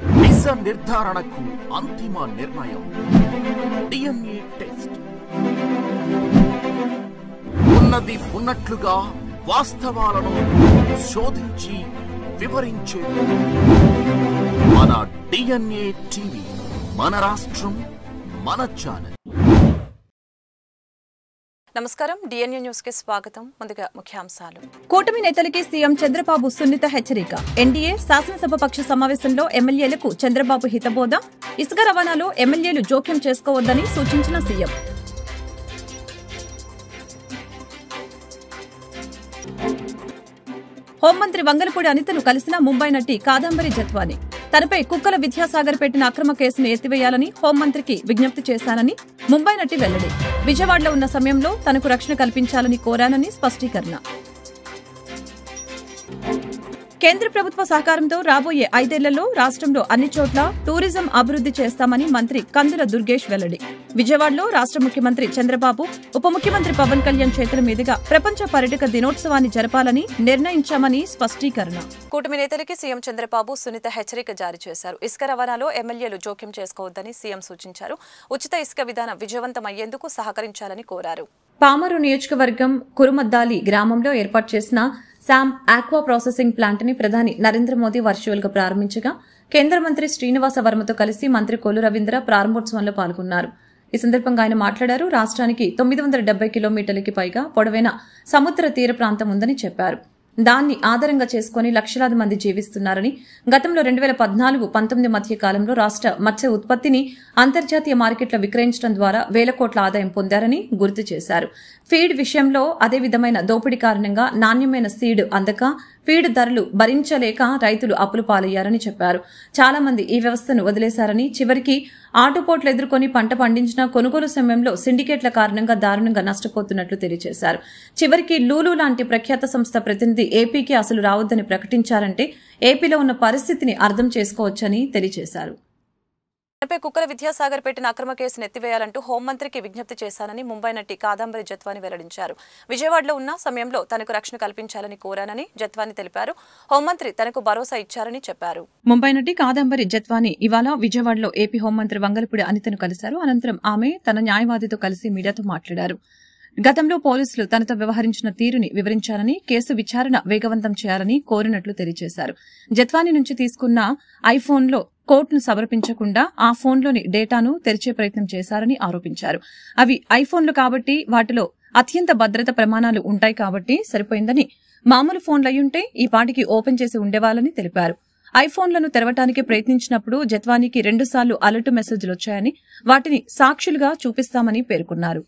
నిజ నిర్ధారణకు అంతిమ నిర్ణయం DNA టెస్ట్. ఉన్నది ఉన్నట్లుగా వాస్తవాలను శోధించి వివరించే మన DNA టీవీ, మన రాష్ట్రం, మన ఛానల్. నమస్కారం, DNA న్యూస్ కి స్వాగతం. ముందుగా ముఖ్యాంశాలు. కూటమి నేతలకి సీఎం చంద్రబాబు సున్నిత హెచ్చరిక. ఎన్డీఏ శాసనసభ పక్ష సమావేశంలో ఎమ్మెల్యేలకు చంద్రబాబు హితబోధ. ఇసుక రవాణాలో ఎమ్మెల్యేలు జోక్యం చేసుకోవద్దని సూచించిన సీఎం. హోంమంత్రి వంగలపూడి అనితను కలిసిన ముంబై నటి కాదంబరి జత్వాని. తనపై కుక్కల విద్యాసాగర్ పెట్టిన అక్రమ కేసును ఎత్తివేయాలని హోంమంత్రికి విజ్ఞప్తి చేశానని ముంబై నటి వెల్లడి. విజయవాడలో ఉన్న సమయంలో తనకు రక్షణ కల్పించాలని కోరానని స్పష్టీకరణ. కేంద్ర ప్రభుత్వ సహకారంతో రాబోయే 5 ఏళ్లలో రాష్ట్రంలో అన్ని చోట్ల టూరిజం అభివృద్ది చేస్తామని మంత్రి కందుల దుర్గేష్ వెల్లడి. విజయవాడలో రాష్ట్ర ముఖ్యమంత్రి చంద్రబాబు, ఉప ముఖ్యమంత్రి పవన్ కళ్యాణ్ చేతుల మీదుగా ప్రపంచ పర్యాటక దినోత్సవాన్ని జరపాలని నిర్ణయించామని స్పష్టీకరణ. కూటమి నేతలకి సీఎం చంద్రబాబు సున్నిత హెచ్చరిక జారీ చేశారు. ఇసుక రవాణాలో ఎమ్మెల్యేలు జోక్యం చేసుకోవద్దని సీఎం సూచించారు. ఉచిత ఇసుక విధానం విజయవంతమయ్యేందుకు సహకరించాలని కోరారు. పామరు నియోజకవర్గం కురుమద్దాలి గ్రామంలో ఏర్పాటు చేసిన శామ్ ఆక్వా ప్రాసెసింగ్ ప్లాంట్ ని ప్రధాని నరేంద్ర మోదీ వర్చువల్ గా ప్రారంభించగా కేంద్ర మంత్రి శ్రీనివాస వర్మతో కలిసి మంత్రి కొల్లు రవీంద్ర ప్రారంభోత్సవంలో పాల్గొన్నారు. ఈ సందర్భంగా ఆయన మాట్లాడారు. రాష్ట్రానికి 970 కిలోమీటర్లకి పైగా పొడవైన సముద్ర తీర ప్రాంతం ఉందని చెప్పారు. దాన్ని ఆధారంగా చేసుకుని లక్షలాది మంది జీవిస్తున్నారని, గతంలో 2014-19 మధ్య కాలంలో రాష్ట్ర మత్స్య ఉత్పత్తిని అంతర్జాతీయ మార్కెట్లో విక్రయించడం ద్వారా వేల కోట్ల ఆదాయం పొందారని గుర్తు చేశారు. ఫీడ్ విషయంలో అదే విధమైన దోపిడీ కారణంగా నాణ్యమైన సీడ్ అందక ఫీడ్ ధరలు భరించలేక రైతులు అప్పులు పాలయ్యారని చెప్పారు. చాలా మంది ఈ వ్యవస్థను వదిలేశారని, చివరికి ఆటుపోట్లు ఎదుర్కొని పంట పండించిన కొనుగోలు సమయంలో సిండికేట్ల కారణంగా దారుణంగా నష్టపోతున్నట్లు తెలియజేశారు. చివరికి లూలు లాంటి ప్రఖ్యాత సంస్థ ప్రతినిధి ఏపీకి అసలు రావద్దని ప్రకటించారంటే ఏపీలో ఉన్న పరిస్థితిని అర్థం చేసుకోవచ్చని తెలియజేశారు. తనపై కుక్కల విద్యాసాగర్ పెట్టిన అక్రమ కేసును ఎత్తివేయాలంటూ హోంమంత్రికి విజ్ఞప్తి చేశానని ముంబై నటి కాదంబరి జత్వాని వెల్లడించారు. విజయవాడలో ఉన్న సమయంలో తనకు రక్షణ కల్పించాలని కోరానని జత్వాని తెలిపారు. హోంమంత్రి తనకు భరోసా ఇచ్చారని చెప్పారు. ముంబై నటి కాదంబరి జత్వాని ఇవాళ విజయవాడలో ఏపీ హోంమంత్రి వంగలపూడి అనితను కలిశారు. అనంతరం ఆమె తన న్యాయవాదితో కలిసి మీడియాతో మాట్లాడారు. గతంలో పోలీసులు తనతో వ్యవహరించిన తీరుని వివరించారని, కేసు విచారణ వేగవంతం చేయాలని కోరినట్లు తెలియజేశారు. జత్వాని నుంచి తీసుకున్న ఐఫోన్లో కోడ్ను సమర్పించకుండా ఆ ఫోన్లోని డేటాను తెరిచే ప్రయత్నం చేశారని ఆరోపించారు. అవి ఐఫోన్లు కాబట్టి వాటిలో అత్యంత భద్రత ప్రమాణాలు ఉంటాయి కాబట్టి సరిపోయిందని, మామూలు ఫోన్లయ్యుంటే ఈ పాటికి ఓపెన్ చేసి ఉండేవాళ్ళని తెలిపారు. ఐఫోన్లను తెరవటానికి ప్రయత్నించినప్పుడు జత్వానికి 2 సార్లు అలర్ట్ మెసేజ్లు వచ్చాయని, వాటిని సాక్షులుగా చూపిస్తామని పేర్కొన్నారు.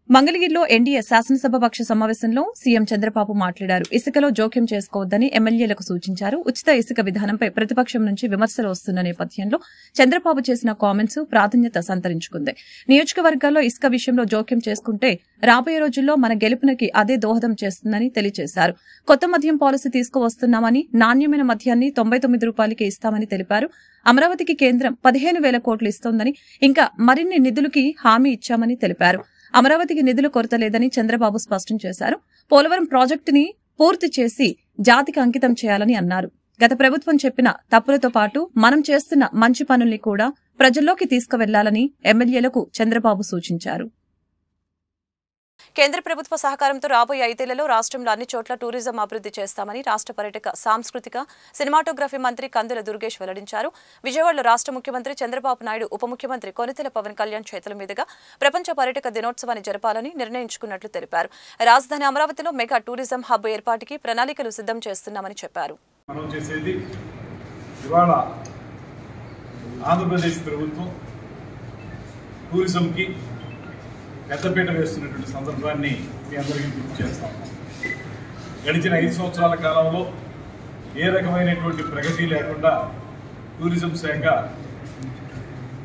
మంగళగిరిలో ఎన్డీఏ శాసనసభ పక్ష సమావేశంలో సీఎం చంద్రబాబు మాట్లాడారు. ఇసుకలో జోక్యం చేసుకోవద్దని ఎమ్మెల్యేలకు సూచించారు. ఉచిత ఇసుక విధానంపై ప్రతిపక్షం నుంచి విమర్శలు వస్తున్న నేపథ్యంలో చంద్రబాబు చేసిన కామెంట్స్ ప్రాధాన్యత సంతరించుకుంది. నియోజకవర్గాల్లో ఇసుక విషయంలో జోక్యం చేసుకుంటే రాబోయే రోజుల్లో మన గెలుపునకి అదే దోహదం చేస్తుందని తెలియజేశారు. కొత్త మద్యం పాలసీ తీసుకువస్తున్నామని, నాణ్యమైన మద్యాన్ని 99 రూపాయలకి ఇస్తామని తెలిపారు. అమరావతికి కేంద్రం 15,000 కోట్లు ఇస్తోందని, ఇంకా మరిన్ని నిధులకి హామీ ఇచ్చామని తెలిపారు. అమరావతికి నిధుల కొరత లేదని చంద్రబాబు స్పష్టం చేశారు. పోలవరం ప్రాజెక్టుని పూర్తి చేసి జాతికి అంకితం చేయాలని అన్నారు. గత ప్రభుత్వం చెప్పిన తప్పులతో పాటు మనం చేస్తున్న మంచి పనుల్ని కూడా ప్రజల్లోకి తీసుకువెళ్లాలని ఎమ్మెల్యేలకు చంద్రబాబు సూచించారు. కేంద్ర ప్రభుత్వ సహకారంతో రాబోయే 5 ఏళ్లలో రాష్ట్రంలో అన్ని చోట్ల టూరిజం అభివృద్ది చేస్తామని రాష్ట్ర పర్యాటక, సాంస్కృతిక, సినిమాటోగ్రఫీ మంత్రి కందుల దుర్గేష్ వెల్లడించారు. విజయవాడలో రాష్ట్ర ముఖ్యమంత్రి చంద్రబాబు నాయుడు, ఉప ముఖ్యమంత్రి కొనితెల పవన్ కళ్యాణ్ చేతుల మీదుగా ప్రపంచ పర్యాటక దినోత్సవాన్ని జరపాలని నిర్ణయించుకున్నట్లు తెలిపారు. రాజధాని అమరావతిలో మెగా టూరిజం హబ్ ఏర్పాటుకి ప్రణాళికలు సిద్ధం చేస్తున్నామని చెప్పారు. పెద్దపీట వేస్తున్నటువంటి సందర్భాన్ని మీ అందరికీ గుర్తు చేస్తాము. గడిచిన 5 సంవత్సరాల కాలంలో ఏ రకమైనటువంటి ప్రగతి లేకుండా టూరిజం శాఖ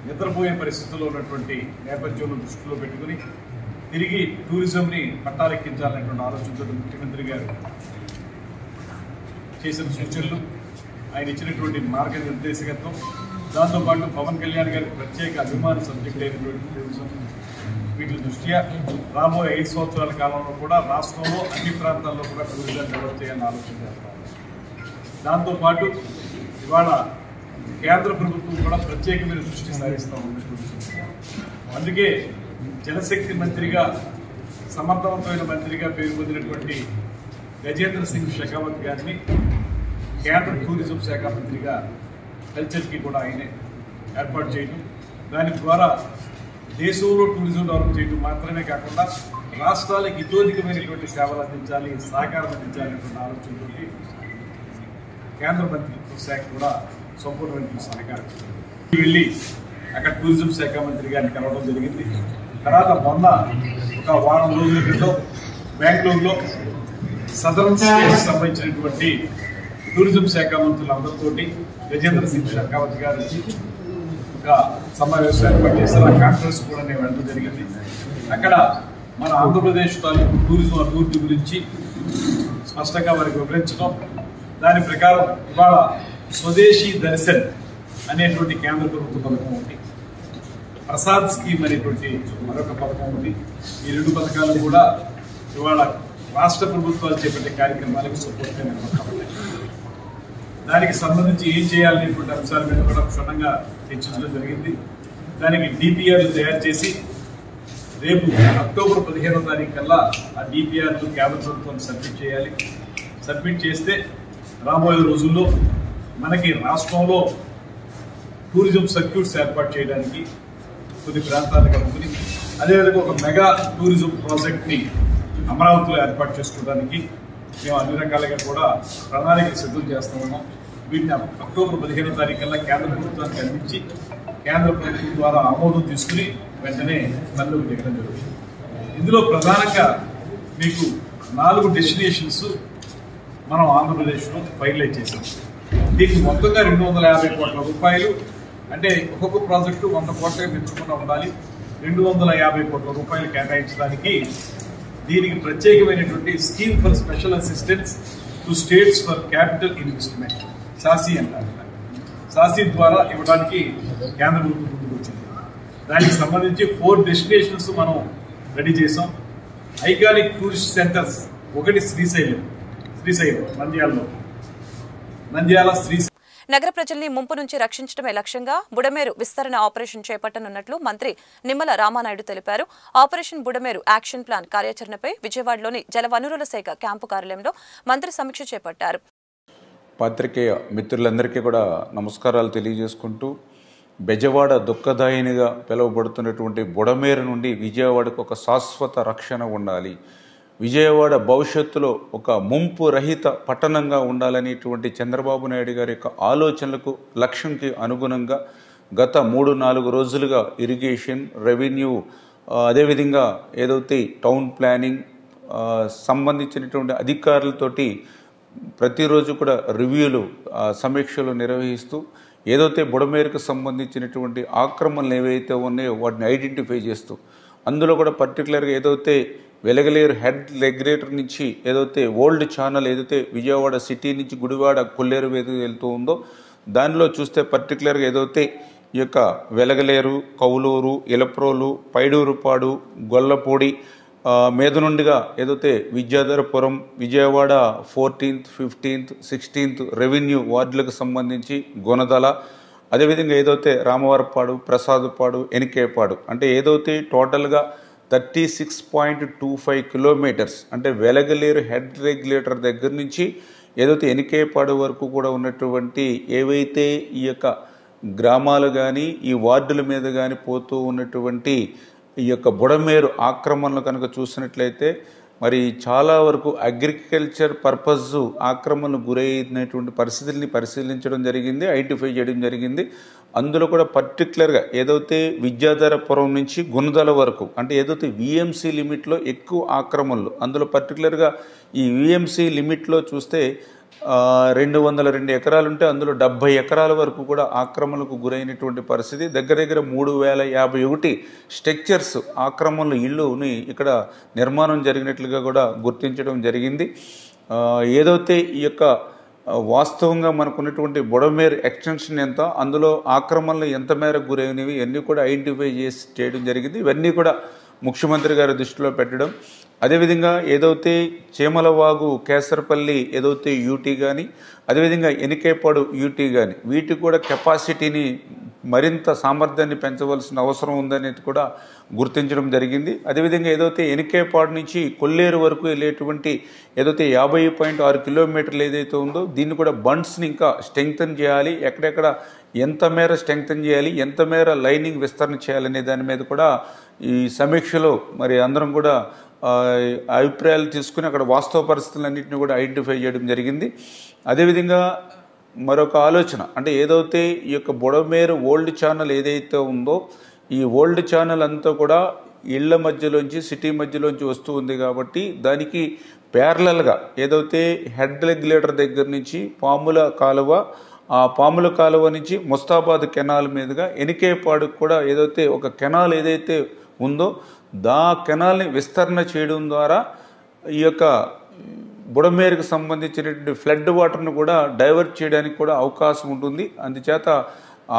నిద్రపోయే పరిస్థితుల్లో ఉన్నటువంటి నేపథ్యంలో దృష్టిలో పెట్టుకుని తిరిగి టూరిజంని పట్టాలెక్కించాలనేటువంటి ఆలోచనతో ముఖ్యమంత్రి గారు చేసిన సూచనలు, ఆయన ఇచ్చినటువంటి మార్గనిర్దేశకత్వం, దాంతోపాటు పవన్ కళ్యాణ్ గారికి ప్రత్యేక అభిమాన సబ్జెక్ట్ అయినటువంటి టూరిజం, వీటి దృష్ట్యా రాబోయే 5 సంవత్సరాల కాలంలో కూడా రాష్ట్రంలో అన్ని ప్రాంతాల్లో కూడా టూరిజం డెవలప్ చేయాలని ఆలోచన చేస్తాం. దాంతోపాటు ఇవాళ కేంద్ర ప్రభుత్వం కూడా ప్రత్యేకమైన దృష్టి సారిస్తూ ఉంది. అందుకే జలశక్తి మంత్రిగా సమర్థవంతమైన మంత్రిగా పేరు పొందినటువంటి గజేంద్ర సింగ్ షెకావత్ గారిని కేంద్ర టూరిజం శాఖ మంత్రిగా కల్చర్కి కూడా ఆయనే ఏర్పాటు చేయడం, దాని ద్వారా దేశంలో టూరిజం డెవలప్ చేయడం మాత్రమే కాకుండా రాష్ట్రాలకు ఇతోధికమైనటువంటి సేవలు అందించాలి, సహకారం అందించాలి అనే ఆలోచనతో కేంద్ర మంత్రిత్వ శాఖ కూడా సంపూర్ణమైన సహకారం వెళ్ళి అక్కడ టూరిజం శాఖ మంత్రి గారిని కలవడం జరిగింది. తర్వాత మొన్న ఒక వారం రోజుల క్రితం బెంగళూరులో సదరన్ స్టేట్కి సంబంధించినటువంటి టూరిజం శాఖ మంత్రులందరితోటి గజేంద్ర సింగ్ షెకావత్ గారు ఒక సమావేశం ఏర్పాటు చేశారు. ఆ కాన్ఫరెన్స్ కూడా నేను వెళ్ళడం జరిగింది. అక్కడ మన ఆంధ్రప్రదేశ్ తాలూకు టూరిజం అభివృద్ధి గురించి స్పష్టంగా వారికి వివరించడం, దాని ప్రకారం ఇవాళ స్వదేశీ దర్శన్ అనేటువంటి కేంద్ర ప్రభుత్వ పథకం ఉంది, ప్రసాద్ స్కీమ్ అనేటువంటి మరొక పథకం ఉంది. ఈ రెండు పథకాలు కూడా ఇవాళ రాష్ట్ర ప్రభుత్వాలు చేపట్టే కార్యక్రమాలకు సపోర్ట్గా నిలబడతాయి. దానికి సంబంధించి ఏం చేయాలనేటువంటి అంశాల మీద కూడా క్షుణ్ణంగా చర్చించడం జరిగింది. దానికి డిపిఆర్లు తయారు చేసి రేపు అక్టోబర్ 15వ తారీఖు కల్లా ఆ డిపిఆర్లు కేంద్ర ప్రభుత్వం సబ్మిట్ చేయాలి. సబ్మిట్ చేస్తే రాబోయే రోజుల్లో మనకి రాష్ట్రంలో టూరిజం సర్క్యూట్స్ ఏర్పాటు చేయడానికి కొన్ని ప్రాంతాలకు కనుక్కుని, అదేవిధంగా ఒక మెగా టూరిజం ప్రాజెక్ట్ని అమరావతిలో ఏర్పాటు చేసుకోవడానికి మేము అన్ని రకాలుగా కూడా ప్రణాళికలు సిద్ధం చేస్తూ ఉన్నాం. వీటిని అక్టోబర్ 15వ తారీఖు కల్లా కేంద్ర ప్రభుత్వానికి అందించి కేంద్ర ప్రభుత్వం ద్వారా ఆమోదం తీసుకుని వెంటనే పనులకు దిగడం జరుగుతుంది. ఇందులో ప్రధానంగా మీకు 4 డెస్టినేషన్స్ మనం ఆంధ్రప్రదేశ్లో ఫైనలైజ్ చేసాం. దీనికి మొత్తంగా 250 కోట్ల రూపాయలు, అంటే ఒక్కొక్క ప్రాజెక్టు 100 కోట్లకి పెంచుకున్నా ఉండాలి. 250 కోట్ల రూపాయలు కేటాయించడానికి దీనికి ప్రత్యేకమైనటువంటి scheme for special assistance to states for capital investment, SASCI అంటారు. సాసి ద్వారా ఇవ్వడానికి కేంద్ర ప్రభుత్వం ముందుకు వచ్చింది. దానికి సంబంధించి 4 డెస్టినేషన్స్ మనం రెడీ చేసాం. ఐకానిక్ టూరిస్ట్ సెంటర్స్, ఒకటి శ్రీశైలం నంద్యాల శ్రీశైలం. నగర ప్రజల్ని ముంపు నుంచి రక్షించడమే లక్ష్యంగా బుడమేరు విస్తరణ ఆపరేషన్ చేపట్టనున్నట్లు మంత్రి నిమ్మల రామానాయుడు తెలిపారు. ఆపరేషన్ బుడమేరు యాక్షన్ ప్లాన్ కార్యాచరణపై విజయవాడలోని జలవనరుల శాఖ క్యాంపు కార్యాలయంలో మంత్రి సమీక్ష చేపట్టారు. పాత్రికేయ మిత్రులందరికీ కూడా నమస్కారాలు తెలియజేసుకుంటూ, బెజవాడ దుఃఖదాయినిగా పిలువబడుతున్నటువంటి బుడమేరు నుండి విజయవాడకు ఒక శాశ్వత రక్షణ ఉండాలి, విజయవాడ భవిష్యత్తులో ఒక ముంపు రహిత పట్టణంగా ఉండాలనేటువంటి చంద్రబాబు నాయుడు గారి యొక్క ఆలోచనలకు లక్ష్యంకి అనుగుణంగా గత 3-4 రోజులుగా ఇరిగేషన్, రెవెన్యూ, అదేవిధంగా ఏదైతే టౌన్ ప్లానింగ్ సంబంధించినటువంటి అధికారులతోటి ప్రతిరోజు కూడా రివ్యూలు, సమీక్షలు నిర్వహిస్తూ ఏదైతే బుడమేరుకు సంబంధించినటువంటి ఆక్రమణలు ఏవైతే ఉన్నాయో వాటిని ఐడెంటిఫై చేస్తూ, అందులో కూడా పర్టికులర్గా ఏదైతే వెలగలేరు హెడ్ రెగ్యులేటర్ నుంచి ఏదైతే ఓల్డ్ ఛానల్ ఏదైతే విజయవాడ సిటీ నుంచి గుడివాడ కొల్లేరు వేదిక వెళ్తూ ఉందో దానిలో చూస్తే పర్టికులర్గా ఏదైతే ఈ యొక్క వెలగలేరు, కౌలూరు, ఇలప్రోలు, పైడూరుపాడు, గొల్లపూడి మీద నుండిగా ఏదైతే Vidyadharapuram, Vijayawada 14th, 15th, 16th revenue వార్డులకు సంబంధించి గొనదల, అదేవిధంగా ఏదైతే రామవరపాడు, ప్రసాదపాడు, ఎనికేపాడు, అంటే ఏదైతే టోటల్గా 36.25 కిలోమీటర్స్, అంటే వెలగలేరు హెడ్ రెగ్యులేటర్ దగ్గర నుంచి ఏదైతే ఎనికేపాడు వరకు కూడా ఉన్నటువంటి ఏవైతే ఈ యొక్క గ్రామాలు కానీ ఈ వార్డుల మీద కానీ పోతూ ఉన్నటువంటి ఈ యొక్క బుడమేరు ఆక్రమణలు కనుక చూసినట్లయితే మరి చాలా వరకు అగ్రికల్చర్ పర్పస్ ఆక్రమణకు గురైనటువంటి పరిస్థితుల్ని పరిశీలించడం జరిగింది, ఐడెంటిఫై చేయడం జరిగింది. అందులో కూడా పర్టికులర్గా ఏదైతే విద్యాధరపురం నుంచి గుణదల వరకు, అంటే ఏదైతే విఎంసీ లిమిట్లో ఎక్కువ ఆక్రమణలు, అందులో పర్టికులర్గా ఈ విఎంసీ లిమిట్లో చూస్తే 202 ఎకరాలు ఉంటే అందులో 70 ఎకరాల వరకు కూడా ఆక్రమణలకు గురైనటువంటి పరిస్థితి. దగ్గర 3051 స్ట్రక్చర్స్ ఆక్రమణలు ఇళ్ళుని ఇక్కడ నిర్మాణం జరిగినట్లుగా కూడా గుర్తించడం జరిగింది. ఏదైతే ఈ యొక్క వాస్తవంగా మనకున్నటువంటి బుడమేరు ఎక్స్టెన్షన్ ఎంత, అందులో ఆక్రమణలు ఎంత మేరకు గురైనవి ఇవన్నీ కూడా ఐడెంటిఫై చేసి చేయడం జరిగింది. ఇవన్నీ కూడా ముఖ్యమంత్రి గారి దృష్టిలో పెట్టడం, అదేవిధంగా ఏదైతే చేమలవాగు కేసరపల్లి ఏదైతే యూటీ కానీ, అదేవిధంగా ఎనికేపాడు యూటీ కానీ, వీటికి కూడా కెపాసిటీని మరింత సామర్థ్యాన్ని పెంచవలసిన అవసరం ఉందనేది కూడా గుర్తించడం జరిగింది. అదేవిధంగా ఏదైతే ఎనికేపాడు నుంచి కొల్లేరు వరకు వెళ్ళేటువంటి ఏదైతే 50.6 కిలోమీటర్లు ఏదైతే ఉందో దీన్ని కూడా బండ్స్ని ఇంకా స్ట్రెంగ్తన్ చేయాలి, ఎక్కడెక్కడ ఎంత మేర స్ట్రెంగ్తన్ చేయాలి, ఎంత మేర లైనింగ్ విస్తరణ చేయాలనే దాని మీద కూడా ఈ సమీక్షలో మరి అందరం కూడా అభిప్రాయాలు తీసుకుని అక్కడ వాస్తవ పరిస్థితులన్నింటినీ కూడా ఐడెంటిఫై చేయడం జరిగింది. అదేవిధంగా మరొక ఆలోచన అంటే ఏదైతే ఈ యొక్క బుడమేరు ఓల్డ్ ఛానల్ ఏదైతే ఉందో ఈ ఓల్డ్ ఛానల్ అంతా కూడా ఇళ్ల మధ్యలోంచి సిటీ మధ్యలోంచి వస్తూ ఉంది కాబట్టి దానికి ప్యారలల్గా ఏదైతే హెడ్ రెగ్యులేటర్ దగ్గర నుంచి పాముల కాలువ, ఆ పాముల కాలువ నుంచి ముస్తాబాద్ కెనాల్ మీదుగా ఎనికేపాడుకు కూడా ఏదైతే ఒక కెనాల్ ఏదైతే ఉందో కెనాల్ని విస్తరణ చేయడం ద్వారా ఈ యొక్క బుడమేరుకు సంబంధించినటువంటి ఫ్లడ్ వాటర్ను కూడా డైవర్ట్ చేయడానికి కూడా అవకాశం ఉంటుంది. అందుచేత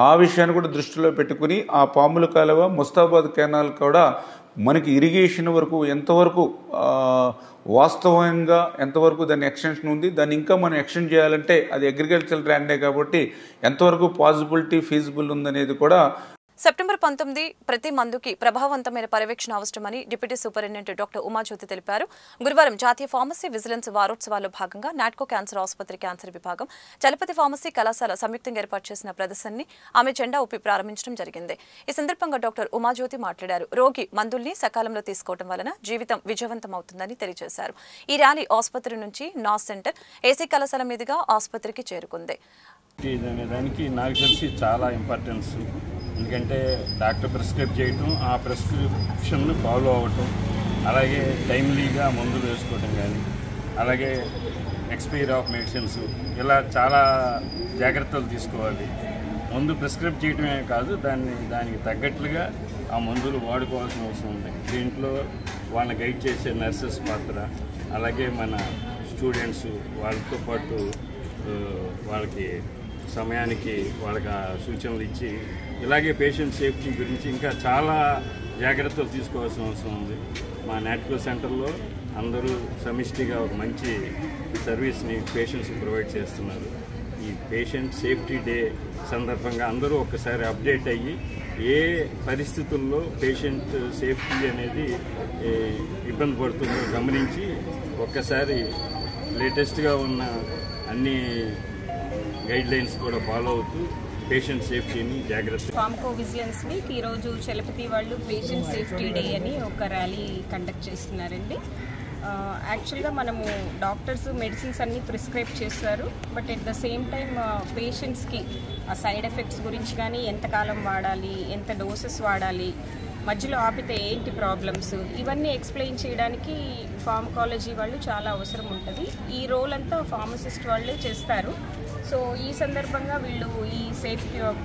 ఆ విషయాన్ని కూడా దృష్టిలో పెట్టుకుని ఆ పాముల కాలువ ముస్తాబాద్ కెనాల్ కూడా మనకి ఇరిగేషన్ వరకు ఎంతవరకు వాస్తవంగా ఎంతవరకు దాని ఎక్స్టెన్షన్ ఉంది, దాన్ని ఇంకా మనం ఎక్స్టెండ్ చేయాలంటే అది అగ్రికల్చర్ ల్యాండే కాబట్టి ఎంతవరకు పాసిబిలిటీ ఫీజిబుల్ ఉందనేది కూడా. సెప్టెంబర్ 19 ప్రతి మందుకి ప్రభావవంతమైన పర్యవేక్షణ అవసరమని డిప్యూటీ సూపరింటెండెంట్ డాక్టర్ ఉమాజ్యోతి తెలిపారు. గురువారం జాతీయ ఫార్మసీ విజిలెన్స్ వారోత్సవాల్లో భాగంగా నాట్కో క్యాన్సర్ ఆసుపత్రి క్యాన్సర్ విభాగం, చలపతి ఫార్మసీ కళాశాల సంయుక్తంగా ఏర్పాటు చేసిన ప్రదర్శనని ఆమె జెండా ఊపి ప్రారంభించడం జరిగింది. ఈ సందర్భంగా డాక్టర్ ఉమాజ్యోతి మాట్లాడారు. రోగి మందుల్ని సకాలంలో తీసుకోవడం వలన జీవితం విజయవంతమవుతుందని తెలియజేశారు. ఈ ర్యాలీ ఆసుపత్రి నుంచి నాస్ సెంటర్, ఏసీ కళాశాల మీదుగా ఆసుపత్రికి చేరుకుంది. దానికి నాకు తెలిసి చాలా ఇంపార్టెన్స్. ఎందుకంటే డాక్టర్ ప్రిస్క్రైబ్ చేయటం, ఆ ప్రిస్క్రిప్షన్ను ఫాలో అవ్వటం, అలాగే టైమ్లీగా మందులు వేసుకోవటం కానీ, అలాగే ఎక్స్పైరీ ఆఫ్ మెడిసిన్స్, ఇలా చాలా జాగ్రత్తలు తీసుకోవాలి. మందు ప్రిస్క్రైబ్ చేయటమే కాదు, దానికి తగ్గట్లుగా ఆ మందులు వాడుకోవాల్సిన అవసరం ఉంది. దీంట్లో వాళ్ళని గైడ్ చేసే నర్సెస్ పాత్ర, అలాగే మన స్టూడెంట్స్ వాళ్ళతో పాటు వాళ్ళకి సమయానికి వాళ్ళకి సూచనలు ఇచ్చి, ఇలాగే పేషెంట్ సేఫ్టీ గురించి ఇంకా చాలా జాగ్రత్తలు తీసుకోవాల్సిన అవసరం ఉంది. మా నాట్కో సెంటర్లో అందరూ సమిష్టిగా ఒక మంచి సర్వీస్ని పేషెంట్స్కి ప్రొవైడ్ చేస్తున్నారు. ఈ పేషెంట్ సేఫ్టీ డే సందర్భంగా అందరూ ఒక్కసారి అప్డేట్ అయ్యి ఏ పరిస్థితుల్లో పేషెంట్ సేఫ్టీ అనేది ఇబ్బంది పడుతుందో గమనించి ఒక్కసారి లేటెస్ట్గా ఉన్న అన్ని గైడ్ లైన్స్ కూడా ఫాలో అవుతూ పేషెంట్ సేఫ్టీని జాగ్రత్త. ఫార్మకో విజిలెన్స్ వీక్ ఈరోజు చలపతి వాళ్ళు పేషెంట్ సేఫ్టీ డే అని ఒక ర్యాలీ కండక్ట్ చేస్తున్నారండి. యాక్చువల్గా మనము డాక్టర్స్ మెడిసిన్స్ అన్నీ ప్రిస్క్రైబ్ చేస్తారు, but at the same time పేషెంట్స్కి ఆ సైడ్ ఎఫెక్ట్స్ గురించి కానీ, ఎంతకాలం వాడాలి, ఎంత డోసెస్ వాడాలి, మధ్యలో ఆపితే ఏంటి ప్రాబ్లమ్స్, ఇవన్నీ ఎక్స్ప్లెయిన్ చేయడానికి ఫార్మకాలజీ వాళ్ళు చాలా అవసరం ఉంటుంది. ఈ రోల్ అంతా ఫార్మసిస్ట్ వాళ్ళే చేస్తారు. సో ఈ సందర్భంగా వీళ్ళు ఈ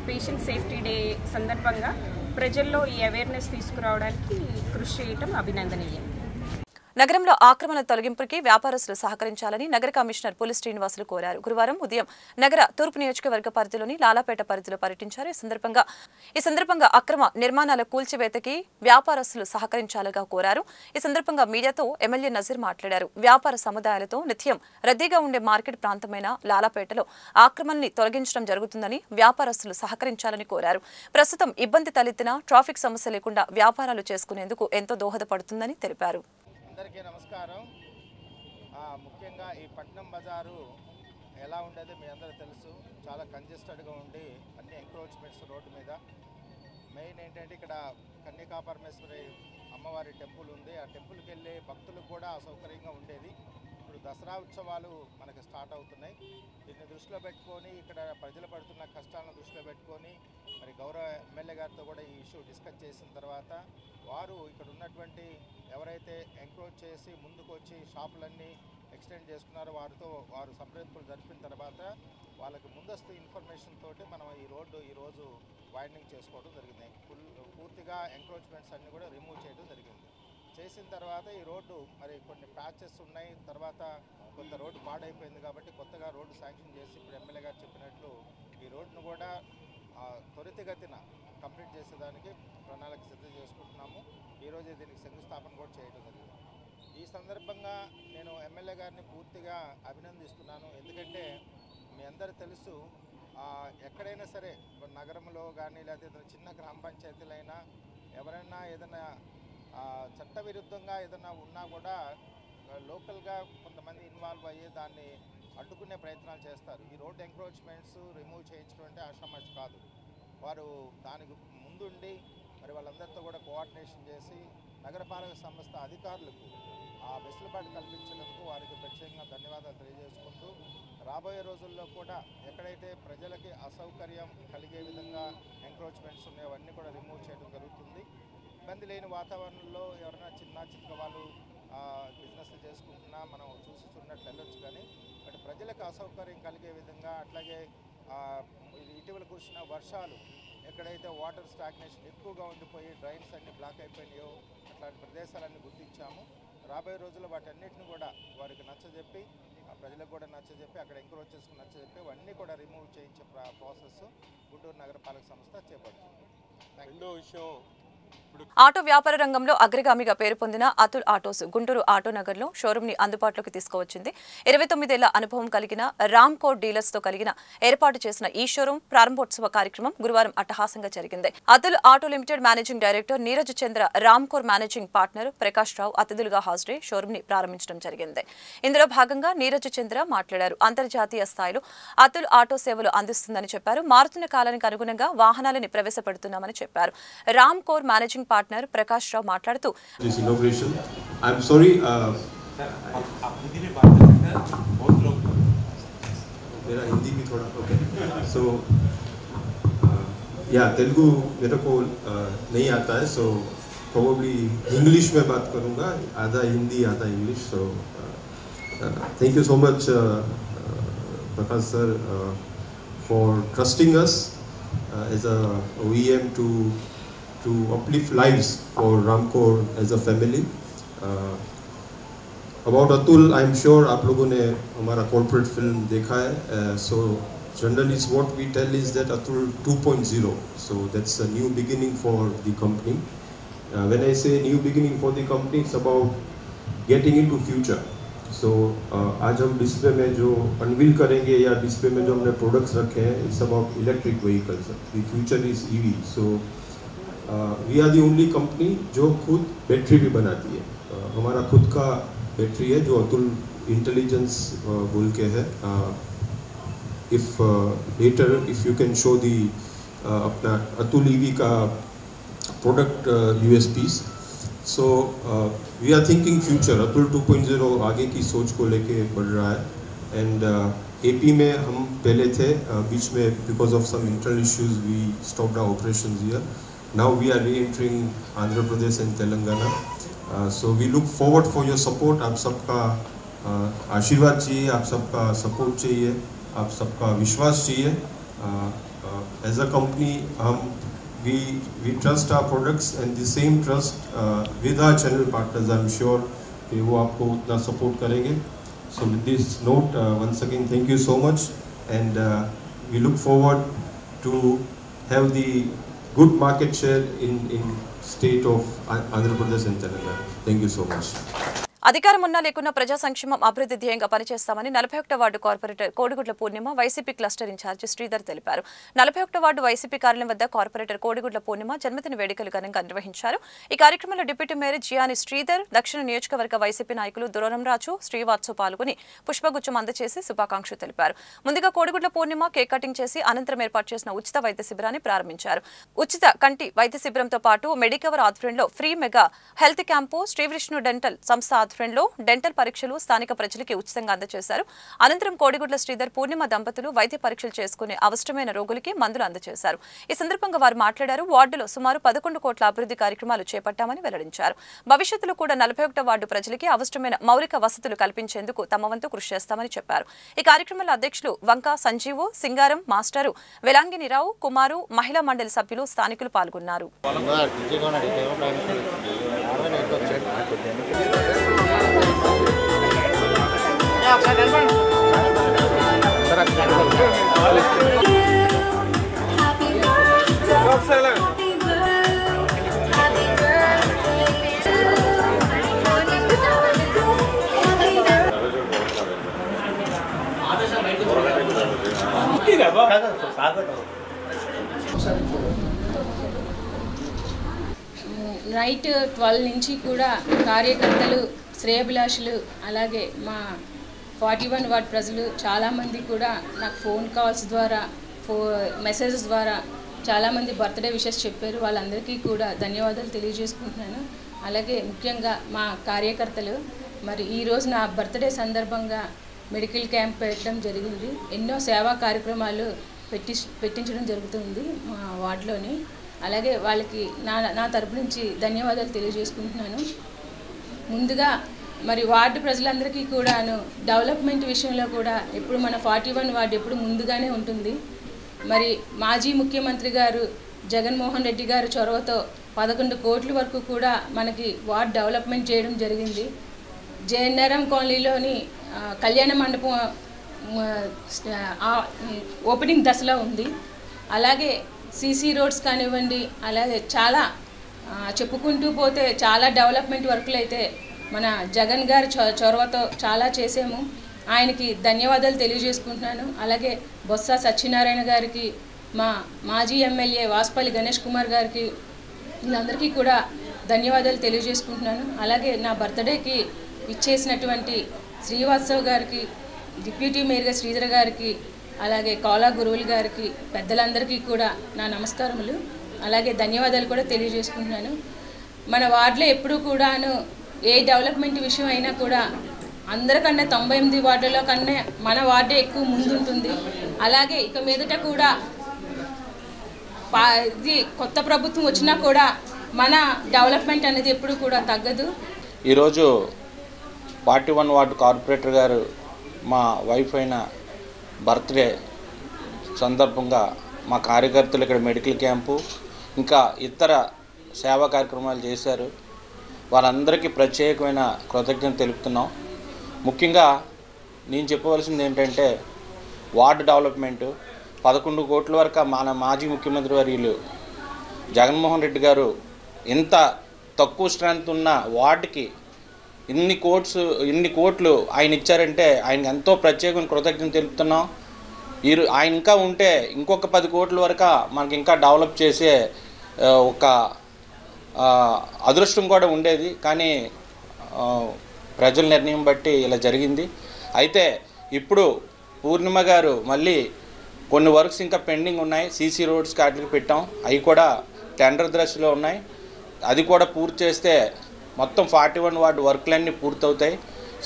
పేషెంట్ సేఫ్టీ డే సందర్భంగా ప్రజల్లో ఈ అవేర్నెస్ తీసుకురావడానికి కృషి చేయటం అభినందనీయం. నగరంలో ఆక్రమణ తొలగింపుకి వ్యాపారస్తులు సహకరించాలని నగర కమిషనర్ పులి శ్రీనివాసులు కోరారు. గురువారం ఉదయం నగర తూర్పు నియోజకవర్గ పరిధిలోని లాలాపేట పరిధిలో పర్యటించారు. ఈ సందర్భంగా అక్రమ నిర్మాణాల కూల్చివేతకి వ్యాపారస్తులు సహకరించాలని కోరారు. ఈ సందర్భంగా మీడియాతో ఎమ్మెల్యే నజీర్ మాట్లాడారు. వ్యాపార సముదాయాలతో నిత్యం రద్దీగా ఉండే మార్కెట్ ప్రాంతమైన లాలాపేటలో ఆక్రమణని తొలగించడం జరుగుతుందని వ్యాపారస్తులు సహకరించాలని కోరారు. ప్రస్తుతం ఇబ్బంది తలెత్తిన ట్రాఫిక్ సమస్య లేకుండా వ్యాపారాలు చేసుకునేందుకు ఎంతో దోహదపడుతుందని తెలిపారు. అందరికీ నమస్కారం. ముఖ్యంగా ఈ పట్నం బజారు ఎలా ఉండేది మీ అందరూ తెలుసు. చాలా కంజెస్టెడ్గా ఉండి అన్ని ఎంక్రోచ్మెంట్స్ రోడ్డు మీద. మెయిన్ ఏంటంటే ఇక్కడ కన్యకా పరమేశ్వరి అమ్మవారి టెంపుల్ ఉంది. ఆ టెంపుల్కి వెళ్ళే భక్తులకు కూడా అసౌకర్యంగా ఉండేది. ఇప్పుడు దసరా ఉత్సవాలు మనకు స్టార్ట్ అవుతున్నాయి. దీన్ని దృష్టిలో పెట్టుకొని ఇక్కడ ప్రజలు పడుతున్న కష్టాలను దృష్టిలో పెట్టుకొని మరి గౌరవ ఎమ్మెల్యే గారితో కూడా ఈ ఇష్యూ డిస్కస్ చేసిన తర్వాత వారు ఇక్కడ ఉన్నటువంటి ఎవరైతే ఎంక్రోచ్ చేసి ముందుకు వచ్చి షాపులన్నీ ఎక్స్టెండ్ చేసుకున్నారో వారు సంప్రదింపులు జరిపిన తర్వాత వాళ్ళకి ముందస్తు ఇన్ఫర్మేషన్ తోటి మనం ఈ రోడ్డు ఈరోజు వైడనింగ్ చేసుకోవడం జరిగింది. పూర్తిగా ఎంక్రోచ్మెంట్స్ అన్నీ కూడా రిమూవ్ చేయడం జరిగింది. చేసిన తర్వాత ఈ రోడ్డు మరి కొన్ని ప్యాచెస్ ఉన్నాయి. తర్వాత కొంత రోడ్డు పాడైపోయింది కాబట్టి కొత్తగా రోడ్డు శాంక్షన్ చేసి ఇప్పుడు ఎమ్మెల్యే గారు చెప్పినట్లు ఈ రోడ్డును కూడా త్వరితగతిన కంప్లీట్ చేసేదానికి ప్రణాళిక సిద్ధం చేసుకుంటున్నాము. ఈరోజు దీనికి శంకుస్థాపన కూడా చేయడం జరిగింది. ఈ సందర్భంగా నేను ఎమ్మెల్యే గారిని పూర్తిగా అభినందిస్తున్నాను. ఎందుకంటే మీ అందరూ తెలుసు, ఎక్కడైనా సరే నగరంలో కానీ లేదా చిన్న గ్రామ పంచాయతీలైనా ఎవరైనా ఏదైనా చట్టవిరుద్ధంగా ఏదైనా ఉన్నా కూడా లోకల్గా కొంతమంది ఇన్వాల్వ్ అయ్యి దాన్ని అడ్డుకునే ప్రయత్నాలు చేస్తారు. ఈ రోడ్ ఎంక్రోచ్మెంట్స్ రిమూవ్ చేయించడం అంటే ఆషామాషి కాదు. వారు దానికి ముందుండి మరి వాళ్ళందరితో కూడా కోఆర్డినేషన్ చేసి నగరపాలక సంస్థ అధికారులకు ఆ వెసులుబాటు కల్పించినందుకు వారికి ప్రత్యేకంగా ధన్యవాదాలు తెలియజేసుకుంటూ, రాబోయే రోజుల్లో కూడా ఎక్కడైతే ప్రజలకి అసౌకర్యం కలిగే విధంగా ఎంక్రోచ్మెంట్స్ ఉన్నాయో అవన్నీ కూడా రిమూవ్ చేయడం జరుగుతుంది. ఇబ్బంది లేని వాతావరణంలో ఎవరైనా చిన్న వాళ్ళు బిజినెస్లు చేసుకుంటున్నా మనం చూస్తున్నట్టు వెళ్ళొచ్చు. కానీ బట్ ప్రజలకు అసౌకర్యం కలిగే విధంగా, అట్లాగే ఇటీవల కురిసిన వర్షాలు ఎక్కడైతే వాటర్ స్టాగ్నేషన్ ఎక్కువగా ఉండిపోయి డ్రైన్స్ అన్నీ బ్లాక్ అయిపోయినాయో అట్లాంటి ప్రదేశాలన్నీ గుర్తించాము. రాబోయే రోజుల్లో వాటన్నిటిని కూడా వారికి నచ్చజెప్పి, ప్రజలకు కూడా నచ్చజెప్పి, అక్కడ ఎంక్రోచెస్కి నచ్చజెప్పి అవన్నీ కూడా రిమూవ్ చేయించే ప్రాసెస్ గుంటూరు నగరపాలక సంస్థ చేపడుతుంది. రెండో విషయం, ఆటో వ్యాపార రంగంలో అగ్రగామిగా పేరు పొందిన అతుల్ ఆటోస్ గుంటూరు ఆటోనగర్లో షోరూమ్ ని అందుబాటులోకి తీసుకువచ్చింది. 29 ఏళ్ల అనుభవం కలిగిన రామ్కో డీలర్స్ తో కలిగిన ఏర్పాటు చేసిన ఈ షోరూమ్ ప్రారంభోత్సవ కార్యక్రమం గురువారం అట్టహాసంగా జరిగింది. Atul auto limited managing director Neeraj Chandra, Ramkor managing partner Prakash Rao అతిథులుగా హాజరై షోరూమ్ ని ప్రారంభించడం జరిగింది. ఇందులో భాగంగా నీరజ్ చంద్ర మాట్లాడారు. అంతర్జాతీయ స్థాయిలో అతుల్ ఆటో సేవలు అందిస్తుందని చెప్పారు. మారుతున్న కాలానికి అనుగుణంగా వాహనాలని ప్రవేశపెడుతున్నామని చెప్పారు. రామ్కోర్ మేనేజింగ్ पार्टनर प्रकाश राव माట్లాడుతూ this inauguration I'm sorry आप हिंदी में बात करते हैं बहुत लोग मेरा हिंदी भी थोड़ा ओके so या तेलुगु मेरे को नहीं आता है so probably English में बात करूंगा आधा हिंदी आधा English so thank you so much Prakash sir for trusting us as a OEM to uplift lives for Ramcore as a family. About Atul, I'm sure आप लोगों ने हमारा corporate film देखा है. So generally what we tell is that Atul 2.0. So that's a new beginning for the company. When I say new beginning for the company, it's about getting into future. So आज हम display में जो unveil करेंगे या display में जो हमने products रखे हैं, it's about electric vehicles. The future is EV. So we are the only company जो खुद बैटरी भी बनाती है. हमारा खुद का बैटरी है जो अतुल इंटेलिजेंस बोल के है. If later if you can show the अपना अतुल ईवी का product USPs. So we are thinking future. Atul 2.0 आगे की सोच को लेके बढ़ रहा है. एंड एपी में हम पहले थे, बीच में because of some internal issues we stopped our operations here. Now we are re-entering Andhra Pradesh and Telangana. So we look forward for your support. आप सबका आशीर्वाद चाहिए, आप सबका सपोर्ट चाहिए, आप सबका विश्वास चाहिए. As a company, we trust our products and the same trust with our channel partners. I'm sure कि वो आपको उतना support करेंगे. So with this note, once again, thank you so much, and we look forward to have the good market share in state of Andhra Pradesh and Telangana. Thank you so much. అధికారం ఉన్నా లేకున్నా ప్రజా సంక్షేమం అభివృద్ధి ధ్యేయంగా పనిచేస్తామని 41వ ward corporator కోడిగుడ్ల పూర్ణిమ YCP cluster incharge Sridhar తెలిపారు. 41వ ward YCP కార్యాలయం వద్ద కార్పొరేటర్ కోడిగుడ్ల పూర్ణిమ జన్మదిన వేడుకలు ఘనంగా నిర్వహించారు. ఈ కార్యక్రమంలో డిప్యూటీ మేయర్ జియాని శ్రీధర్, దక్షిణ నియోజకవర్గ వైసీపీ నాయకులు దురరం రాజు, శ్రీవాత్సు పాల్గొని పుష్పగుచ్చం అందజేసి శుభాకాంక్షలు తెలిపారు. ముందుగా కోడిగుడ్ల పూర్ణిమ కేక్ కటింగ్ చేసి అనంతరం ఏర్పాటు చేసిన ఉచిత వైద్య శిబిరాన్ని ప్రారంభించారు. ఉచిత కంటి వైద్య శిబిరంతో పాటు మెడికవర్ ఆధ్వర్యంలో free mega health camp, Sri Vishnu dental సంస్థ ఆధ్వర్యంలో డెంటల్ పరీక్షలు స్థానిక ప్రజలకు ఉచితంగా అందజేశారు. అనంతరం కోడిగుడ్ల శ్రీధర్, పూర్ణిమ దంపతులు వైద్య పరీక్షలు చేసుకునే అవసరమైన రోగులకి మందులు అందజేశారు. ఈ సందర్భంగా వారు మాట్లాడారు. వార్డులో సుమారు 11 కోట్ల అభివృద్ధి కార్యక్రమాలు చేపట్టామని వెల్లడించారు. భవిష్యత్తులో కూడా 41వ వార్డు ప్రజలకి అవసరమైన మౌలిక వసతులు కల్పించేందుకు తమ వంతు కృషి చేస్తామని చెప్పారు. ఈ కార్యక్రమంలో అధ్యక్షులు వంకా సంజీవు, సింగారం మాస్టరు, వెలాంగినిరావు, కుమారు, మహిళా మండలి సభ్యులు, స్థానికులు పాల్గొన్నారు. నైట్ 12 నుంచి కూడా కార్యకర్తలు, శ్రేయభిలాషులు, అలాగే మా 41 వార్డ్ ప్రజలు చాలామంది కూడా నాకు ఫోన్ కాల్స్ ద్వారా, మెసేజెస్ ద్వారా చాలామంది బర్త్డే విషెస్ చెప్పారు. వాళ్ళందరికీ కూడా ధన్యవాదాలు తెలియజేసుకుంటున్నాను. అలాగే ముఖ్యంగా మా కార్యకర్తలు మరి ఈరోజు నా బర్త్డే సందర్భంగా మెడికల్ క్యాంప్ పెట్టడం జరిగింది. ఎన్నో సేవా కార్యక్రమాలు పెట్టించడం జరుగుతుంది మా వార్డులోని. అలాగే వాళ్ళకి నా తరపు నుంచి ధన్యవాదాలు తెలియజేసుకుంటున్నాను. ముందుగా మరి వార్డు ప్రజలందరికీ కూడాను డెవలప్మెంట్ విషయంలో కూడా ఎప్పుడు మన 41 వార్డు ఎప్పుడు ముందుగానే ఉంటుంది. మరి మాజీ ముఖ్యమంత్రి గారు జగన్మోహన్ రెడ్డి గారు చొరవతో 11 కోట్ల వరకు కూడా మనకి వార్డు డెవలప్మెంట్ చేయడం జరిగింది. జయనగరం కాలనీలోని కళ్యాణ మండపం ఓపెనింగ్ దశలో ఉంది. అలాగే సీసీ రోడ్స్ కానివ్వండి, అలాగే చాలా చెప్పుకుంటూ పోతే చాలా డెవలప్మెంట్ వర్కులు అయితే మన జగన్ గారి చొరవతో చాలా చేసాము. ఆయనకి ధన్యవాదాలు తెలియజేసుకుంటున్నాను. అలాగే బొత్స సత్యనారాయణ గారికి, మా మాజీ ఎమ్మెల్యే వాసుపల్లి గణేష్ కుమార్ గారికి, వీళ్ళందరికీ కూడా ధన్యవాదాలు తెలియజేసుకుంటున్నాను. అలాగే నా బర్త్డేకి ఇచ్చేసినటువంటి శ్రీవాత్సవ్ గారికి, డిప్యూటీ మేయర్గా శ్రీధర్ గారికి, అలాగే కోలా గురువులు గారికి, పెద్దలందరికీ కూడా నా నమస్కారములు, అలాగే ధన్యవాదాలు కూడా తెలియజేసుకుంటున్నాను. మన వార్డులో ఎప్పుడూ కూడాను ఏ డెవలప్మెంట్ విషయం అయినా కూడా అందరికన్నా 98 వార్డులలో కన్నా మన వార్డే ఎక్కువ ముందుంటుంది. అలాగే ఇక మీదట కూడా ఇది కొత్త ప్రభుత్వం వచ్చినా కూడా మన డెవలప్మెంట్ అనేది ఎప్పుడు కూడా తగ్గదు. ఈరోజు 41 వార్డు కార్పొరేటర్ గారు మా వైఫ్ అయిన బర్త్డే సందర్భంగా మా కార్యకర్తలు ఇక్కడ మెడికల్ క్యాంపు ఇంకా ఇతర సేవా కార్యక్రమాలు చేశారు. వారందరికీ ప్రత్యేకమైన కృతజ్ఞత తెలుపుతున్నాం. ముఖ్యంగా నేను చెప్పవలసింది ఏంటంటే వార్డు డెవలప్మెంటు 11 కోట్ల వరకు మన మాజీ ముఖ్యమంత్రి వర్యులు జగన్మోహన్ రెడ్డి గారు ఇంత తక్కువ స్ట్రెంత్ ఉన్న వార్డుకి ఇన్ని కోట్లు ఆయన ఇచ్చారంటే ఆయనకి ఎంతో ప్రత్యేకమైన కృతజ్ఞత తెలుపుతున్నాం. ఆయన ఇంకా ఉంటే ఇంకొక 10 కోట్ల వరకు మనకి ఇంకా డెవలప్ చేసే ఒక అదృష్టం కూడా ఉండేది. కానీ ప్రజల నిర్ణయం బట్టి ఇలా జరిగింది. అయితే ఇప్పుడు పూర్ణిమ గారు మళ్ళీ కొన్ని వర్క్స్ ఇంకా పెండింగ్ ఉన్నాయి. సీసీ రోడ్స్ వాటికి పెట్టాం, అవి కూడా టెండర్ దశలో ఉన్నాయి. అది కూడా పూర్తి చేస్తే మొత్తం 41 వార్డు వర్క్లన్నీ పూర్తవుతాయి.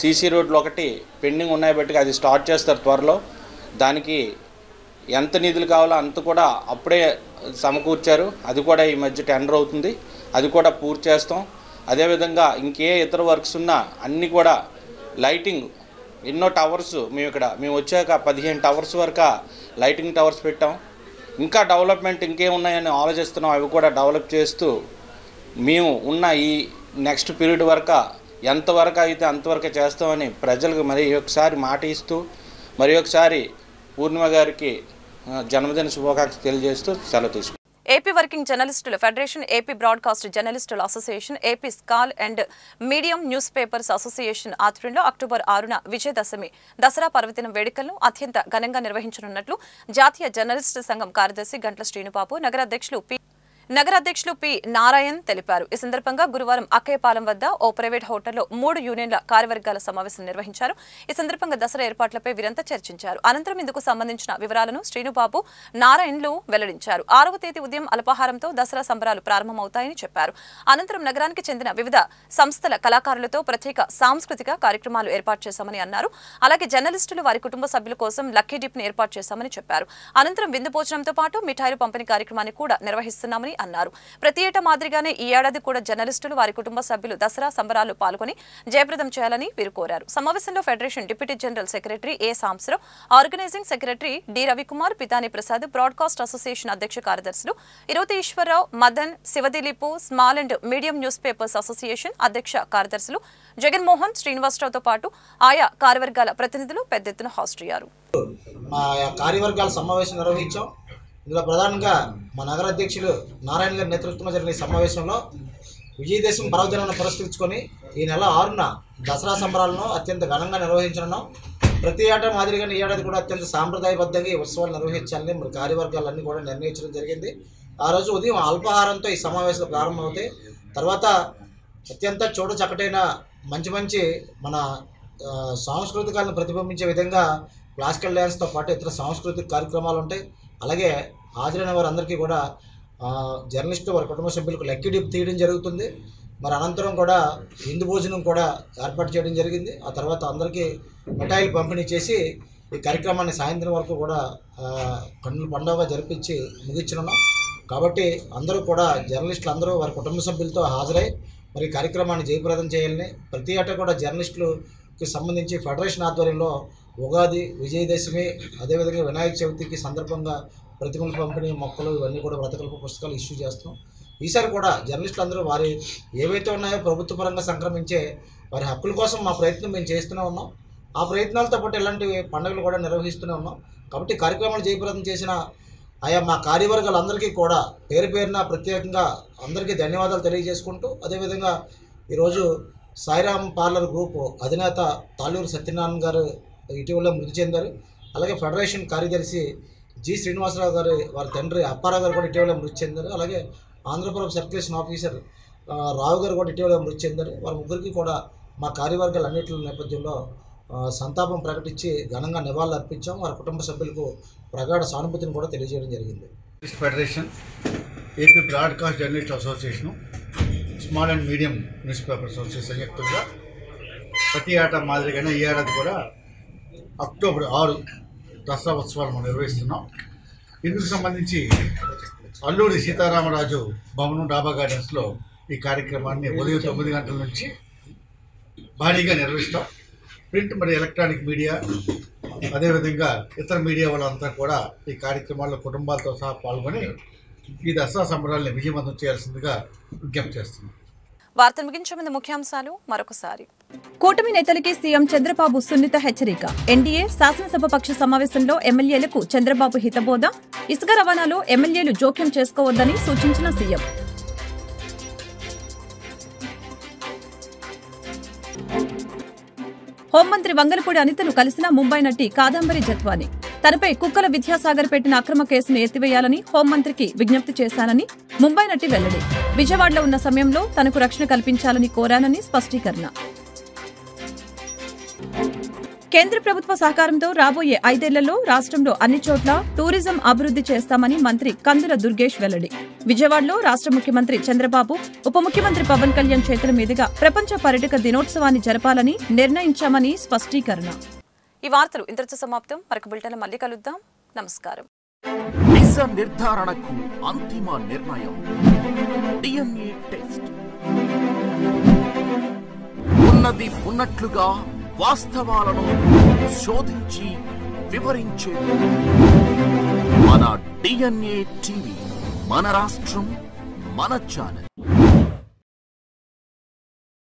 సీసీ రోడ్లు ఒకటి పెండింగ్ ఉన్నాయి బట్టి అది స్టార్ట్ చేస్తారు త్వరలో. దానికి ఎంత నిధులు కావాలో అంత కూడా అప్పుడే సమకూర్చారు. అది కూడా ఈ మధ్య టెండర్ అవుతుంది, అది కూడా పూర్తి చేస్తాం. అదేవిధంగా ఇంకే ఇతర వర్క్స్ ఉన్నా అన్నీ కూడా లైటింగ్ ఎన్నో టవర్స్ మేము వచ్చాక 15 టవర్స్ వరకు లైటింగ్ టవర్స్ పెట్టాం. ఇంకా డెవలప్మెంట్ ఇంకేమున్నాయని ఆలోచిస్తున్నాం. అవి కూడా డెవలప్ చేస్తూ మేము ఉన్న ఈ నెక్స్ట్ పీరియడ్ వరకు ఎంతవరకు అయితే అంతవరకు చేస్తామని ప్రజలకు మరి ఒకసారి మాట ఇస్తూ మరి ఒకసారి పూర్ణిమ గారికి జన్మదిన శుభాకాంక్షలు తెలియజేస్తూ సెలవు తీసుకుంటాం. ఏపీ వర్కింగ్ జర్నలిస్టుల ఫెడరేషన్, ఏపీ బ్రాడ్కాస్ట్ జర్నలిస్టుల association, AP small and medium newspapers association ఆధ్వర్యంలో అక్టోబర్ 6న విజయదశమి దసరా పర్వదినం వేడుకలను అత్యంత ఘనంగా నిర్వహించనున్నట్లు జాతీయ జర్నలిస్టు సంఘం కార్యదర్శి గంట్ల శ్రీనుబాబు, నగర అధ్యక్షులు పి నారాయణ్ తెలిపారు. ఈ సందర్భంగా గురువారం అక్కయ్యపాలెం వద్ద ఓ ప్రైవేట్ హోటల్లో 3 యూనియన్ల కార్యవర్గాల సమావేశం నిర్వహించారు. ఈ సందర్భంగా దసరా ఏర్పాట్లపై వీరంతా చర్చించారు. అనంతరం ఇందుకు సంబంధించిన వివరాలను శ్రీనుబాబు, నారాయణ్లు వెల్లడించారు. 6వ తేదీ ఉదయం అల్పాహారంతో దసరా సంబరాలు ప్రారంభమవుతాయని చెప్పారు. అనంతరం నగరానికి చెందిన వివిధ సంస్థల కళాకారులతో ప్రత్యేక సాంస్కృతిక కార్యక్రమాలు ఏర్పాటు చేశామని అన్నారు. అలాగే జర్నలిస్టులు వారి కుటుంబ సభ్యుల కోసం లక్కీ డిప్ ను ఏర్పాటు చేశామని చెప్పారు. అనంతరం విందు భోజనంతో పాటు మిఠాయిలు పంపిణీ కార్యక్రమాన్ని కూడా నిర్వహిస్తున్నామని అన్నారు. ప్రతి ఏటా మాదిరిగానే ఈ ఏడాది కూడా జర్నలిస్టులు వారి కుటుంబ సభ్యులు దసరా సంబరాల్లో పాల్గొని జయప్రదం చేయాలని వీరు కోరారు. సమావేశంలో federation deputy general secretary A Sambasivarao, organising secretary D Ravikumar, Pitani Prasad, broadcast association అధ్యక్ష కార్యదర్శులు Iravati Eswararao, Madan, Sivadileep, small and medium newspapers association అధ్యక్ష కార్యదర్శులు జగన్మోహన్, శ్రీనివాసరావుతో పాటు ఆయా కార్యవర్గాల ప్రతినిధులు పెద్ద ఎత్తున హాజరయ్యారు. కార్యవర్గాల సమావేశం నిర్వహించాం. ఇందులో ప్రధానంగా మా నగర అధ్యక్షులు నారాయణ గారి నేతృత్వంలో జరిగిన ఈ సమావేశంలో విజయదశమి పర్వదినాన్ని పురస్కరించుకొని ఈ నెల 6న దసరా సంబరాలను అత్యంత ఘనంగా నిర్వహించనున్నాం. ప్రతి ఏటా మాదిరిగానే ఈ ఏడాది కూడా అత్యంత సాంప్రదాయబద్ధంగా ఈ ఉత్సవాలు నిర్వహించాలని మరి కార్యవర్గాలన్నీ కూడా నిర్ణయించడం జరిగింది. ఆ రోజు ఉదయం అల్పాహారంతో ఈ సమావేశాలు ప్రారంభమవుతాయి. తర్వాత అత్యంత చూడచక్కటైన మంచి మన సాంస్కృతికాలను ప్రతిబింబించే విధంగా క్లాసికల్ డ్యాన్స్తో పాటు ఇతర సాంస్కృతిక కార్యక్రమాలు ఉంటాయి. అలాగే హాజరైన వారందరికీ కూడా జర్నలిస్టు వారి కుటుంబ సభ్యులకు లక్కీ డిప్ తీయడం జరుగుతుంది. మరి అనంతరం కూడా విందు భోజనం కూడా ఏర్పాటు చేయడం జరిగింది. ఆ తర్వాత అందరికీ మిఠాయిలు పంపిణీ చేసి ఈ కార్యక్రమాన్ని సాయంత్రం వరకు కూడా కన్నుల పండుగగా జరిపించి ముగించనున్నాం. కాబట్టి అందరూ కూడా జర్నలిస్టులు అందరూ వారి కుటుంబ సభ్యులతో హాజరై మరి కార్యక్రమాన్ని జయప్రదం చేయాలని, ప్రతి ఏటా కూడా జర్నలిస్టులకి సంబంధించి ఫెడరేషన్ ఆధ్వర్యంలో ఉగాది, విజయదశమి, అదేవిధంగా వినాయక చవితికి సందర్భంగా ప్రతిమల పంపిణీ, మొక్కలు ఇవన్నీ కూడా వ్రతకల్ప పుస్తకాలు ఇష్యూ చేస్తున్నాం. ఈసారి కూడా జర్నలిస్టులు అందరూ వారి ఏవైతే ఉన్నాయో ప్రభుత్వ పరంగా సంక్రమించే వారి హక్కుల కోసం మా ప్రయత్నం మేము చేస్తూనే ఉన్నాం. ఆ ప్రయత్నాలతో పాటు ఇలాంటి పండుగలు కూడా నిర్వహిస్తూనే ఉన్నాం. కాబట్టి కార్యక్రమాలు జయప్రదం చేసిన ఆయా మా కార్యవర్గాలందరికీ కూడా పేరు పేరున ప్రత్యేకంగా అందరికీ ధన్యవాదాలు తెలియజేసుకుంటూ, అదేవిధంగా ఈరోజు సాయిరామ్ పార్లర్ గ్రూప్ అధినేత తాళ్ళూరు సత్యనారాయణ గారు ఇటీవల మృతి చెందారు. అలాగే ఫెడరేషన్ కార్యదర్శి జి శ్రీనివాసరావు గారు వారి తండ్రి అప్పారావు గారు కూడా ఇటీవల మృతి చెందారు. అలాగే ఆంధ్రప్రదేశ్ సర్క్యులేషన్ ఆఫీసర్ రావు గారు కూడా ఇటీవల మృతి చెందారు. వారి ముగ్గురికి కూడా మా కార్యవర్గాలన్నింటి నేపథ్యంలో సంతాపం ప్రకటించి ఘనంగా నివాళులు అర్పించాం. వారి కుటుంబ సభ్యులకు ప్రగాఢ సానుభూతిని కూడా తెలియజేయడం జరిగింది. Federation, AP broadcast journalist association, small and medium news paper association సంయుక్తంగా ప్రతి ఏటా మాదిరిగానే ఈ ఏడాది కూడా అక్టోబర్ 6 దసరా ఉత్సవాలు మనం నిర్వహిస్తున్నాం. ఇందుకు సంబంధించి అల్లూరి సీతారామరాజు భవనం డాబా గార్డెన్స్లో ఈ కార్యక్రమాన్ని ఉదయం 9 గంటల నుంచి భారీగా నిర్వహిస్తాం. ప్రింట్ మరియు ఎలక్ట్రానిక్ మీడియా, అదేవిధంగా ఇతర మీడియా వాళ్ళంతా కూడా ఈ కార్యక్రమాల్లో కుటుంబాలతో సహా పాల్గొని ఈ దసరా సంబరాలను విజయవంతం చేయాల్సిందిగా విజ్ఞప్తి చేస్తున్నాం. వార్తలు ముగించే ముందు ముఖ్యాంశాలు మరొకసారి. కూటమి నేతలకి సీఎం చంద్రబాబు సున్నిత హెచ్చరిక. ఎన్డీఏ శాసనసభ పక్ష సమావేశంలో ఎమ్మెల్యేలకు చంద్రబాబు హితబోధ. ఇసుక రవాణాలో ఎమ్మెల్యేలు జోక్యం చేసుకోవద్దని సూచించిన సీఎం. హోంమంత్రి వంగలపూడి అనితను కలిసిన ముంబై నటి కాదంబరి జత్వాని. తనపై కుక్కల విద్యాసాగర్ పెట్టిన అక్రమ కేసును ఎత్తివేయాలని హోంమంత్రికి విజ్ఞప్తి చేశానని ముంబై నటి వెల్లడి. విజయవాడలో ఉన్న సమయంలో తనకు రక్షణ కల్పించాలని కోరానని స్పష్టీకరణ. కేంద్ర ప్రభుత్వ సహకారంతో రాబోయే 5 ఏళ్లలో రాష్ట్రంలో అన్ని చోట్ల టూరిజం అభివృద్ది చేస్తామని మంత్రి కందుల దుర్గేష్ వెల్లడి. విజయవాడలో రాష్ట్ర ముఖ్యమంత్రి చంద్రబాబు, ఉప ముఖ్యమంత్రి పవన్ కళ్యాణ్ చేతుల మీదుగా ప్రపంచ పర్యాటక దినోత్సవాన్ని జరపాలని నిర్ణయించామని స్పష్టీకరణ. ఈ వార్తలు ఇంతటితో సమాప్తం. మరొక బులెటిన్లో మళ్ళీ కలుద్దాం. నమస్కారం. నిజ నిర్ధారణకు అంతిమ నిర్ణయం డిఎన్ఏ టెస్ట్. ఉన్నది ఉన్నట్లుగా వాస్తవాలను శోధించి వివరించే మన డిఎన్ఏ టీవీ, మన రాష్ట్రం, మన ఛానల్.